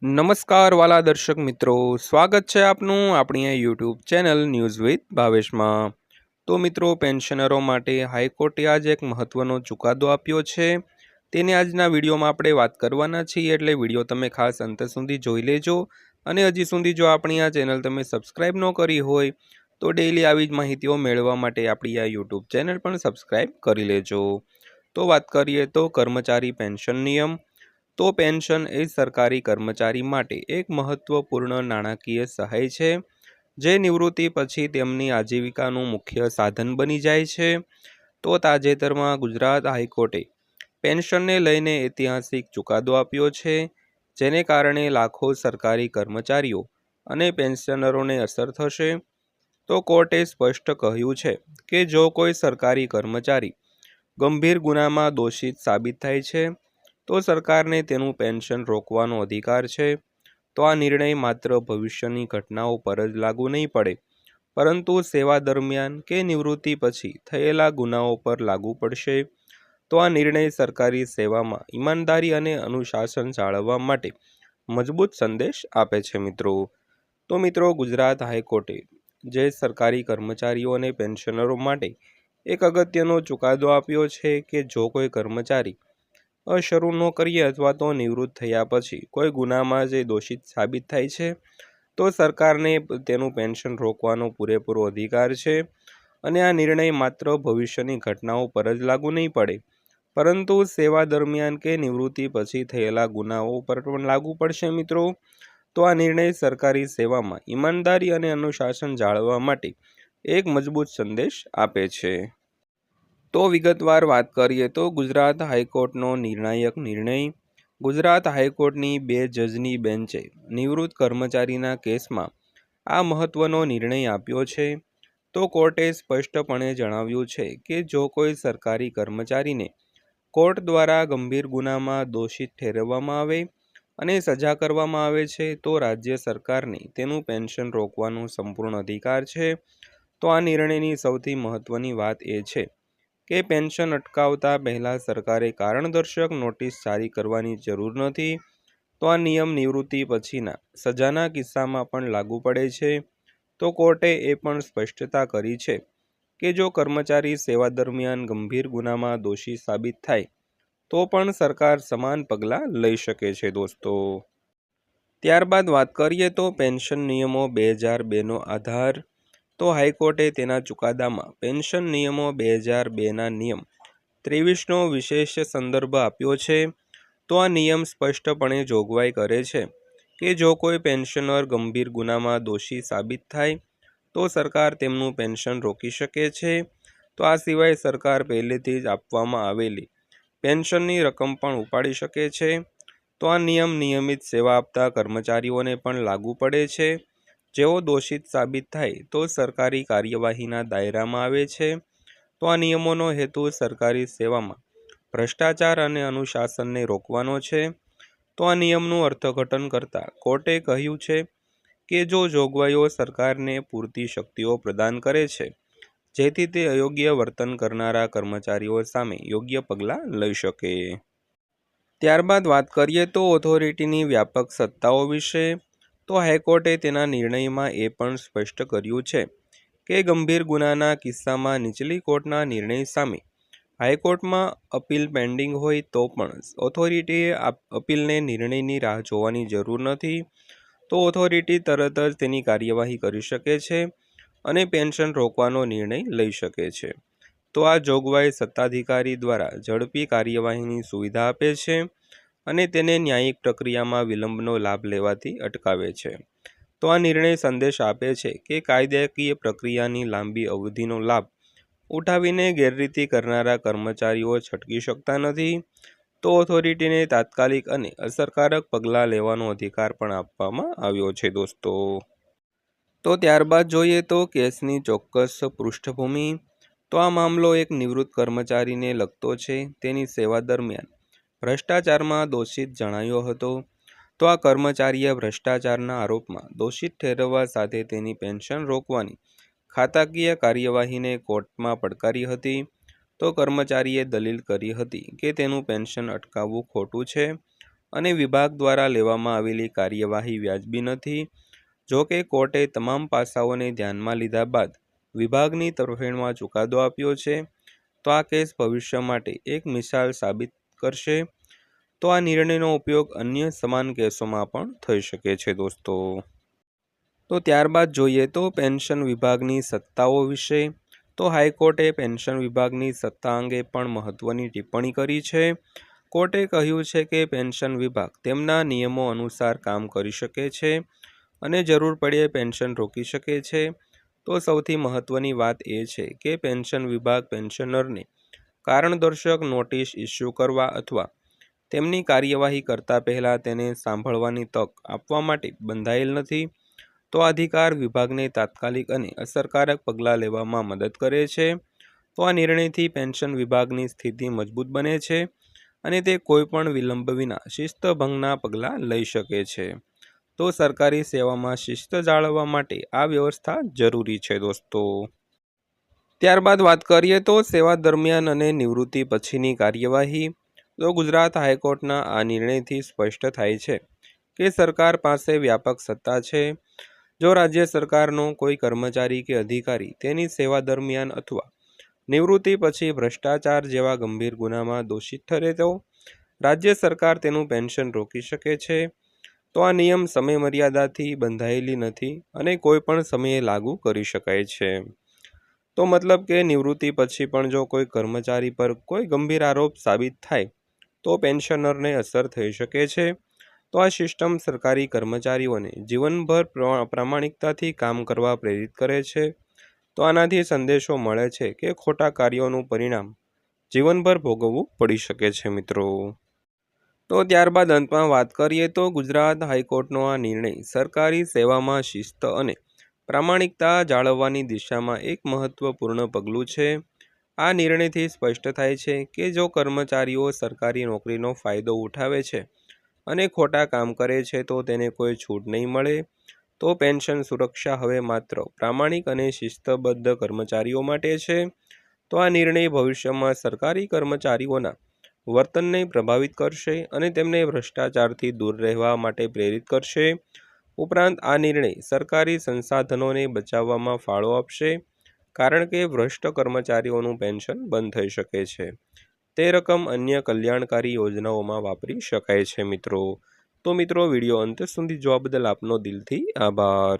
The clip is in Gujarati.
નમસ્કાર વાલા દર્શક મિત્રો, સ્વાગત છે આપનું આપણી આ યુટ્યુબ ચેનલ ન્યૂઝ વિથ ભાવેશમાં। તો મિત્રો, પેન્શનરો માટે હાઈકોર્ટે આજ એક મહત્વનો ચુકાદો આપ્યો છે, તેની આજના વિડીયોમાં આપણે વાત કરવાના છીએ, એટલે વિડીયો તમે ખાસ અંત સુધી જોઈ લેજો। અને હજી સુધી જો આપણી આ ચેનલ તમે સબસ્ક્રાઈબ ન કરી હોય તો ડેઈલી આવી જ માહિતીઓ મેળવવા માટે આપણી આ યુટ્યુબ ચેનલ પણ સબસ્ક્રાઈબ કરી લેજો। તો વાત કરીએ તો કર્મચારી પેન્શન નિયમ। તો પેન્શન એ સરકારી કર્મચારી માટે એક મહત્વપૂર્ણ નાણાકીય સહાય છે, જે નિવૃત્તિ પછી તેમની આજીવિકાનું મુખ્ય સાધન બની જાય છે। તો તાજેતરમાં ગુજરાત હાઈકોર્ટે પેન્શનને લઈને ઐતિહાસિક ચુકાદો આપ્યો છે, જેને કારણે લાખો સરકારી કર્મચારીઓ અને પેન્શનરોને અસર થશે। તો કોર્ટે સ્પષ્ટ કહ્યું છે કે જો કોઈ સરકારી કર્મચારી ગંભીર ગુનામાં દોષિત સાબિત થાય છે તો સરકારને તેનું પેન્શન રોકવાનો અધિકાર છે। તો આ નિર્ણય માત્ર ભવિષ્યની ઘટનાઓ પર જ લાગુ નહીં પડે, પરંતુ સેવા દરમિયાન કે નિવૃત્તિ પછી થયેલા ગુનાઓ પર લાગુ પડશે। તો આ નિર્ણય સરકારી સેવામાં ઈમાનદારી અને અનુશાસન જાળવવા માટે મજબૂત સંદેશ આપે છે મિત્રો। તો મિત્રો, ગુજરાત હાઈકોર્ટે જે સરકારી કર્મચારીઓ અને પેન્શનરો માટે એક અગત્યનો ચુકાદો આપ્યો છે કે જો કોઈ કર્મચારી શરૂ નોકરીએ અથવા તો નિવૃત્ત થયા પછી કોઈ ગુનામાં જે દોષિત સાબિત થાય છે તો સરકારને તેનું પેન્શન રોકવાનો પૂરેપૂરો અધિકાર છે। અને આ નિર્ણય માત્ર ભવિષ્યની ઘટનાઓ પર જ લાગુ નહીં પડે, પરંતુ સેવા દરમિયાન કે નિવૃત્તિ પછી થયેલા ગુનાઓ પર પણ લાગુ પડશે મિત્રો। તો આ નિર્ણય સરકારી સેવામાં ઈમાનદારી અને અનુશાસન જાળવવા માટે એક મજબૂત સંદેશ આપે છે। તો વિગતવાર વાત કરીએ તો ગુજરાત હાઈકોર્ટનો નિર્ણાયક નિર્ણય। ગુજરાત હાઈકોર્ટની 2 જજની બેન્ચે નિવૃત્ત કર્મચારીના કેસમાં આ મહત્વનો નિર્ણય આપ્યો છે। તો કોર્ટે સ્પષ્ટપણે જણાવ્યું છે કે જો કોઈ સરકારી કર્મચારીને કોર્ટ દ્વારા ગંભીર ગુનામાં દોષિત ઠેરવવામાં આવે અને સજા કરવામાં આવે છે તો રાજ્ય સરકારને તેનું પેન્શન રોકવાનો સંપૂર્ણ અધિકાર છે। તો આ નિર્ણયની સૌથી મહત્વની વાત એ છે કે પેન્શન અટકાવતા પહેલાં સરકારે કારણદર્શક નોટિસ જારી કરવાની જરૂર નથી। તો આ નિયમ નિવૃત્તિ પછીના સજાના કિસ્સામાં પણ લાગુ પડે છે। તો કોર્ટે એ પણ સ્પષ્ટતા કરી છે કે જો કર્મચારી સેવા દરમિયાન ગંભીર ગુનામાં દોષી સાબિત થાય તો પણ સરકાર સમાન પગલાં લઈ શકે છે દોસ્તો। ત્યારબાદ વાત કરીએ તો પેન્શન નિયમો 2002નો આધાર। તો હાઈકોર્ટે તેના ચુકાદામાં પેન્શન નિયમો 2002ના નિયમ 23નો વિશેષ સંદર્ભ આપ્યો છે। તો આ નિયમ સ્પષ્ટપણે જોગવાઈ કરે છે કે જો કોઈ પેન્શનર ગંભીર ગુનામાં દોષી સાબિત થાય તો સરકાર તેમનું પેન્શન રોકી શકે છે। તો આ સિવાય સરકાર પહેલેથી જ આપવામાં આવેલી પેન્શનની રકમ પણ ઉપાડી શકે છે। તો આ નિયમ નિયમિત સેવા આપતા કર્મચારીઓને પણ લાગુ પડે છે, જેઓ દોષિત સાબિત થાય તો સરકારી કાર્યવાહીના દાયરામાં આવે છે। તો આ નિયમોનો હેતુ સરકારી સેવામાં ભ્રષ્ટાચાર અને અનુશાસનને રોકવાનો છે। તો આ નિયમનું અર્થઘટન કરતા કોર્ટે કહ્યું છે કે જો જોગવાઈઓ સરકારને પૂરતી શક્તિઓ પ્રદાન કરે છે જેથી તે અયોગ્ય વર્તન કરનારા કર્મચારીઓ સામે યોગ્ય પગલાં લઈ શકે। ત્યારબાદ વાત કરીએ તો ઓથોરિટીની વ્યાપક સત્તાઓ વિશે। તો હાઈકોર્ટે તેના નિર્ણયમાં એ પણ સ્પષ્ટ કર્યું છે કે ગંભીર ગુનાના કિસ્સામાં નીચલી કોર્ટના નિર્ણય સામે હાઈકોર્ટમાં અપીલ પેન્ડિંગ હોય તો પણ ઓથોરિટીએ અપીલને નિર્ણયની રાહ જોવાની જરૂર નથી। તો ઓથોરિટી તરત જ તેની કાર્યવાહી કરી શકે છે અને પેન્શન રોકવાનો નિર્ણય લઈ શકે છે। તો આ જોગવાઈ સત્તાધિકારી દ્વારા ઝડપી કાર્યવાહીની સુવિધા આપે છે અને તેને ન્યાયિક પ્રક્રિયામાં વિલંબનો લાભ લેવાથી અટકાવે છે। તો આ નિર્ણય સંદેશ આપે છે કે કાયદાકીય પ્રક્રિયાની લાંબી અવધિનો લાભ ઉઠાવીને ગેરરીતિ કરનારા કર્મચારીઓ છટકી શકતા નથી। તો ઓથોરિટીને તાત્કાલિક અને અસરકારક પગલાં લેવાનો અધિકાર પણ આપવામાં આવ્યો છે દોસ્તો। તો ત્યારબાદ જોઈએ તો કેસની ચોક્કસ પૃષ્ઠભૂમિ। તો આ મામલો એક નિવૃત્ત કર્મચારીને લગતો છે, તેની સેવા દરમિયાન ભ્રષ્ટાચારમાં દોષિત જણાયો હતો। તો આ કર્મચારીએ ભ્રષ્ટાચારના આરોપમાં દોષિત ઠેરવવા સાથે તેની પેન્શન રોકવાની ખાતાકીય કાર્યવાહીને કોર્ટમાં પડકારી હતી। તો કર્મચારીએ દલીલ કરી હતી કે તેનું પેન્શન અટકાવવું ખોટું છે અને વિભાગ દ્વારા લેવામાં આવેલી કાર્યવાહી વ્યાજબી નથી. જો કે કોર્ટે તમામ પાસાઓને ધ્યાનમાં લીધા બાદ વિભાગની તરફેણમાં ચુકાદો આપ્યો છે. તો આ કેસ ભવિષ્ય માટે એક મિસાલ સાબિત કરશે. તો આ નિર્ણયનો ઉપયોગ અન્ય સમાન કેસોમાં પણ થઈ શકે છે દોસ્તો. તો ત્યારબાદ જોઈએ તો પેન્શન વિભાગની સત્તાઓ વિશે. તો હાઈકોર્ટે પેન્શન વિભાગની સત્તા અંગે પણ મહત્વની ટિપ્પણી કરી છે. કોર્ટે કહ્યું છે કે પેન્શન વિભાગ તેમના નિયમો અનુસાર કામ કરી શકે છે અને જરૂર પડે પેન્શન રોકી શકે છે. તો સૌથી મહત્વની વાત એ છે કે પેન્શન વિભાગ પેન્શનરને કારણદર્શક નોટિસ ઇસ્યુ કરવા અથવા તેમની કાર્યવાહી કરતા પહેલાં તેને સાંભળવાની તક આપવા માટે બંધાયેલ નથી. તો આ અધિકાર વિભાગને તાત્કાલિક અને અસરકારક પગલાં લેવામાં મદદ કરે છે. તો આ નિર્ણયથી પેન્શન વિભાગની સ્થિતિ મજબૂત બને છે અને તે કોઈપણ વિલંબ વિના શિસ્તભંગના પગલાં લઈ શકે છે. તો સરકારી સેવામાં શિસ્ત જાળવવા માટે આ વ્યવસ્થા જરૂરી છે દોસ્તો. ત્યારબાદ વાત કરીએ તો સેવા દરમિયાન અને નિવૃત્તિ પછીની કાર્યવાહી. તો ગુજરાત હાઈકોર્ટના આ નિર્ણયથી સ્પષ્ટ થાય છે કે સરકાર પાસે વ્યાપક સત્તા છે. જો રાજ્ય સરકારનો કોઈ કર્મચારી કે અધિકારી તેની સેવા દરમિયાન અથવા નિવૃત્તિ પછી ભ્રષ્ટાચાર જેવા ગંભીર ગુનામાં દોષિત ઠરે તો રાજ્ય સરકાર તેનું પેન્શન રોકી શકે છે. તો આ નિયમ સમયમર્યાદાથી બંધાયેલી નથી અને કોઈ પણ સમયે લાગુ કરી શકાય છે. તો મતલબ કે નિવૃત્તિ પછી પણ જો કોઈ કર્મચારી પર કોઈ ગંભીર આરોપ સાબિત થાય તો પેન્શનરને અસર થઈ શકે છે. તો આ સિસ્ટમ સરકારી કર્મચારીઓને જીવનભર પ્રામાણિકતાથી કામ કરવા પ્રેરિત કરે છે. તો આનાથી સંદેશો મળે છે કે ખોટા કાર્યોનું પરિણામ જીવનભર ભોગવવું પડી શકે છે મિત્રો. તો ત્યારબાદ અંતમાં વાત કરીએ તો ગુજરાત હાઈકોર્ટનો આ નિર્ણય સરકારી સેવામાં શિસ્ત અને પ્રામાણિકતા જાળવવાની દિશામાં એક મહત્વપૂર્ણ પગલું છે. આ નિર્ણયથી સ્પષ્ટ થાય છે કે જો કર્મચારીઓ સરકારી નોકરીનો ફાયદો ઉઠાવે છે અને ખોટા કામ કરે છે તો તેને કોઈ છૂટ નહીં મળે. તો પેન્શન સુરક્ષા હવે માત્ર પ્રામાણિક અને શિસ્તબદ્ધ કર્મચારીઓ માટે છે. તો આ નિર્ણય ભવિષ્યમાં સરકારી કર્મચારીઓના વર્તનને પ્રભાવિત કરશે અને તેમને ભ્રષ્ટાચારથી દૂર રહેવા માટે પ્રેરિત કરશે. ઉપરાંત આ નિર્ણય સરકારી સંસાધનોને બચાવવામાં ફાળો આપશે કારણ કે ભ્રષ્ટ કર્મચારીઓનું પેન્શન બંધ થઈ શકે છે. તે રકમ અન્ય કલ્યાણકારી યોજનાઓમાં વાપરી શકાય છે મિત્રો. તો મિત્રો વિડીયો અંત સુધી જોવા બદલ આપનો દિલથી આભાર.